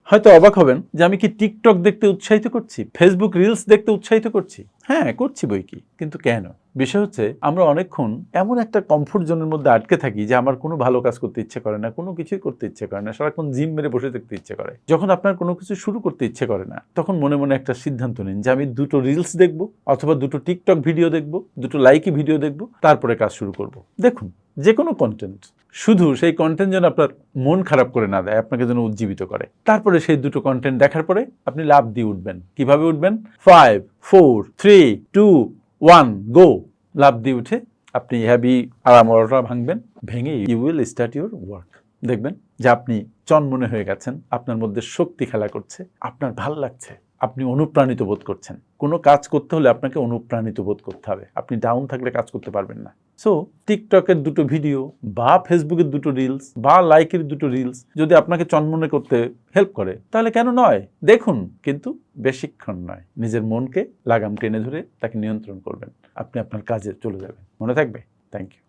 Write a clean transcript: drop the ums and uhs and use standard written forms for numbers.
হয়তো অবাক হবেন যে আমি কি টিকটক দেখতে উৎসাহিত করছি, ফেসবুক রিলস দেখতে উৎসাহিত করছি। হ্যাঁ, করছি বই কি, কিন্তু কেন? বিষয় হচ্ছে আমরা অনেকক্ষণ এমন একটা কমফোর্ট জোনের মধ্যে আটকে থাকি যে আমার কোনো ভালো কাজ করতে ইচ্ছে করে না, কোনো কিছুই করতে ইচ্ছে করে না, সারাক্ষণ জিম মেরে বসে থাকতে ইচ্ছে করে। যখন আপনার কোনো কিছু শুরু করতে ইচ্ছে করে না, তখন মনে মনে একটা সিদ্ধান্ত নিন যে আমি 2টো রিলস দেখব, অথবা 2টো টিকটক ভিডিও দেখব, 2টো লাইকি ভিডিও দেখব, তারপরে কাজ শুরু করব। দেখুন, যে কোনো কন্টেন্ট, শুধু সেই কন্টেন্ট যেন আপনার মন খারাপ করে না দেয়, আপনাকে যেন উজ্জীবিত করে। তারপরে সেই 2টো কন্টেন্ট দেখার পরে আপনি লাফ দিয়ে উঠবেন। কিভাবে উঠবেন? 5, 4, 3, 2, 1 গো। লাফ দিয়ে উঠে আপনি হ্যাভি আরামরা ভাঙবেন, ভেঙে you will start your work. দেখবেন যে আপনি চনমনে হয়ে গেছেন, আপনার মধ্যে শক্তি খেলা করছে, আপনার ভাল লাগছে, আপনি অনুপ্রাণিত বোধ করছেন। কোনো কাজ করতে হলে আপনাকে অনুপ্রাণিত বোধ করতে হবে। আপনি ডাউন থাকলে কাজ করতে পারবেন না। সো টিকটকের 2টো ভিডিও বা ফেসবুকের 2টো রিলস বা লাইকের 2টো রিলস যদি আপনাকে চনমনে করতে হেল্প করে, তাহলে কেন নয়? দেখুন, কিন্তু বেশিক্ষণ নয়। নিজের মনকে লাগাম টেনে ধরে তাকে নিয়ন্ত্রণ করবেন, আপনি আপনার কাজে চলে যাবেন। মনে থাকবে। Thank you.